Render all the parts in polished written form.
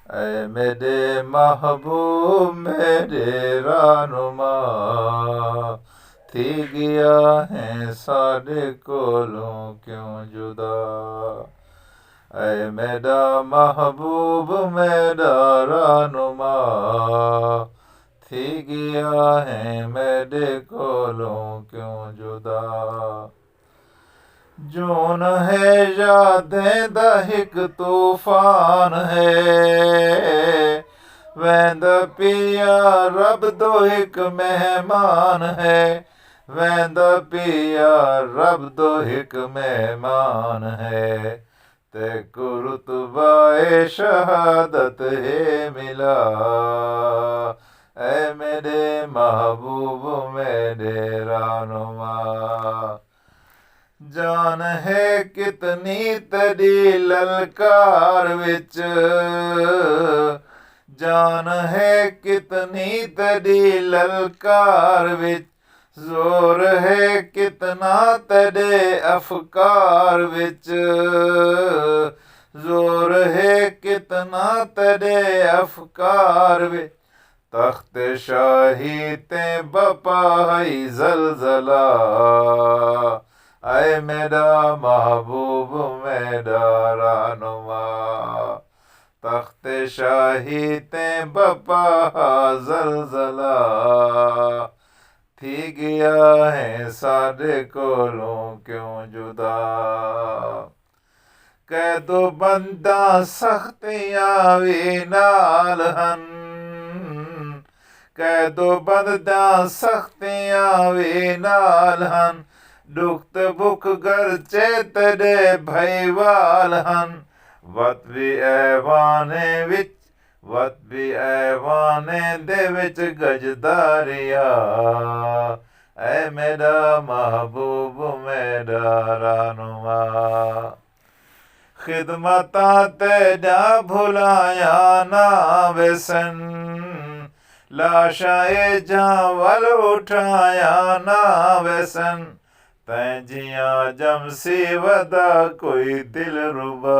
ऐ मेरे महबूब मेरे रहनुमा थी गया है साढ़े कोलों क्यों जुदा। ऐ मेरा महबूब मेरा रहनुमा थी गया है मेरे कोलों क्यों जुदा। जून है यादें दा हिक तूफान है, वैंदा पिया रब दो एक मेहमान है, वैंदा पिया रब दो एक मेहमान है। ते कुरुतबाए शहादत है मिला, ऐ मेरे महबूब मेरे रहनुमा। जान है कितनी तेरी ललकार विच, जान है कितनी तेरी ललकार विच, जोर है कितना तेरे अफकार विच, जोर है कितना तेरे अफकार विच। तख्त शाही ते बपाई जलजला, ऐ मेरा महबूब मेरा रहनुमा। तख्त शाही ते बपा जलजला, थी गया है साढ़े कोलों क्यों जुदा। कह दो बंदा सख्तियां भी नाल हन, कह दो बंदा सख्तियां भी नाल हन, दुख बुख गरचे तेरे भईवाल हन। वत भी ऐवाने विच, वत भी ऐवाने दे विच गजदारिया, ऐ मेरा महबूब मेरा रहनुमा। खिदमतां तेजा भुलाया ना वेसन, लाशाए जावल उठाया ना वेसन। तैं जियां जमसी वदा कोई दिल रुबा,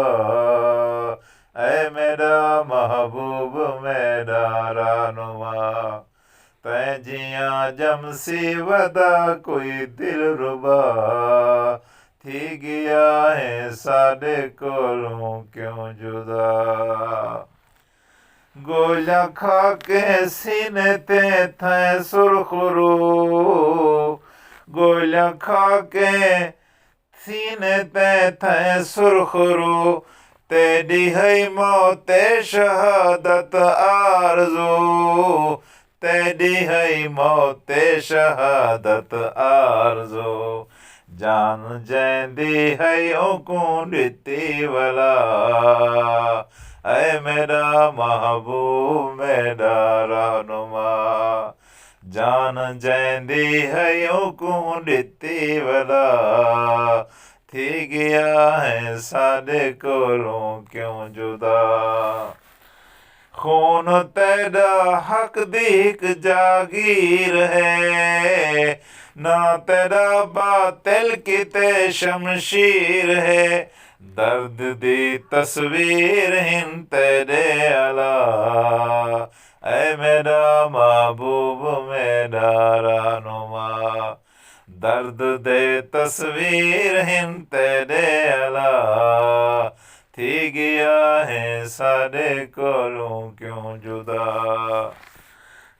ऐ मेरा महबूब मेरा रहनुमा। तैं जियां जमसी वदा कोई दिल रुबा, थी गया है साढ़े कोलों क्यों जुदा। गोलियां खा के सीने ते थे सुरखरू, गोलियां खा के सीने ते थे सुरखरू, तेरी है मौते शहादत आरज़ू, तेरी है मौते शहादत आरज़ू। जान जैंदी है ओकूं दित्ती वला, ऐ मेरा महबूब मेरा रहनुमा। जान जैंदी है ओकूं दित्ती वला, थी गया है साढ़े कोलों क्यों जुदा। खून तेरा हक दी हिक जागीर है, ना तेरा बातिल किते शमशीर है। दर्द दी तस्वीर हिन तेरे अला, ऐ मेरा महबूब मेरा रहनुमा। दर्द दे तस्वीर हिन तेरे अला, थी गया है साढ़े कोलों क्यों जुदा।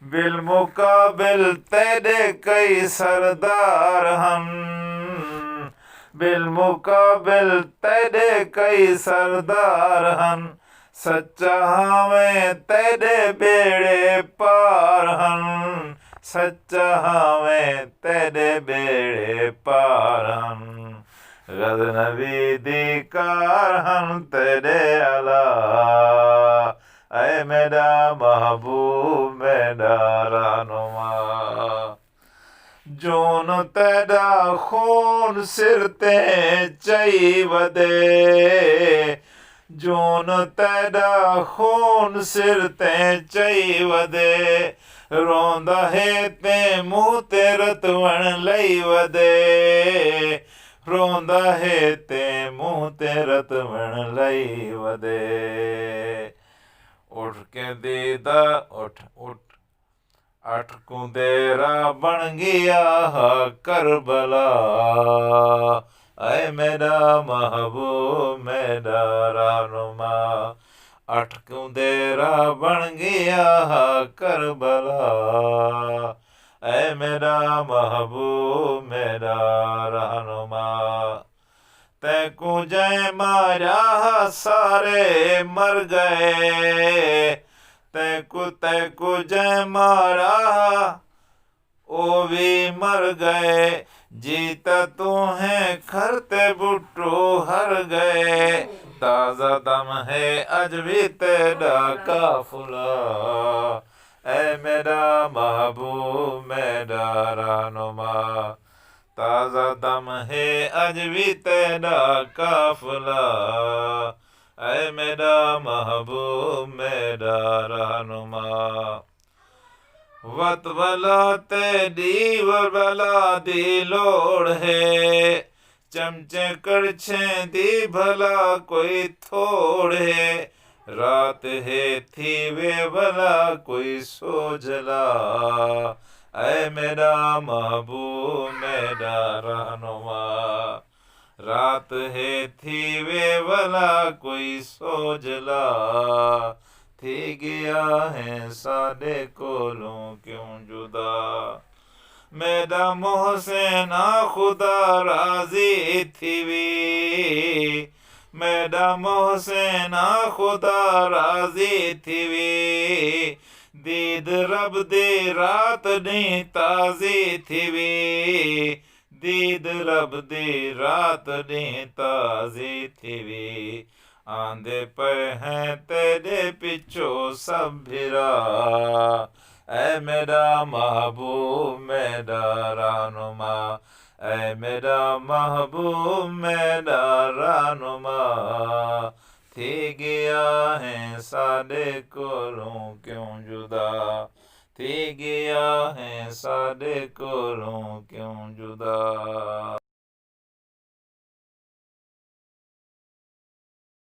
बिलमुकाबिल तेरे कई सरदार हन, बिलमुकाबिल तेरे कई सरदार हन। सच्चा हावें तेरे बेड़े पार हन, सच्चा हावें तेरे बेड़े पार हन। गज़नबी दी कार हन तेरे अला, ऐ मेरा महबूब मेरा रहनुमा। जून तेरा खून सिर ते चई वदे, जून तेरा खून सिर ते चई वदे। रोंदा है ते मुँह ते रतवण लई वदे, रोंदा है ते मुँह ते रतवण लई वदे। के दीदा उठ उठ अठ कुंदेरा बन गया करबला, ऐ मेरा महबूब मेरा रहनुमा, अठ कुंदेरा बन गया करबला, ऐ मेरा महबूब मेरा रहनुमा। तैको जय मारा सारे मर गए, तैको जय मारा ओ भी मर गए, जीता तुम्हें खरते बुट्टो हर गए, ताजा दम है अज भी तेरा काफिला, ऐ मेरा महबूब मेरा रहनुमा, ताजा दम है अज भी तेरा काफिला, ऐ मेरा महबूब मेरा रहनुमा। वत भला तेरी भला दी लोड़ है, चमचे कड़छे दी भला कोई थोड़ है, रात है थी वे भला कोई सोझला, ऐ मेरा महबूब मेरा रहनुमा, रात है थी वे भला कोई सोझला, थी गया है साडे कोलों क्यों जुदा, मेरा मोहसिन खुदा राजी थी वी, मेरा मोहसिन खुदा राजी थी वी, दीद रब दी रात नी ताजी थी वी, दीद रब दी रात नी ताजी थी वी, आंदे पे हैं तेरे पिछो सब भिरा, ऐ मेरा महबूब मेरा रहनुमा, ऐ मेरा महबूब मेरा रहनुमा, थी गया है साडे कोलों क्यों जुदा, थी गया है साडे कोलों क्यों जुदा।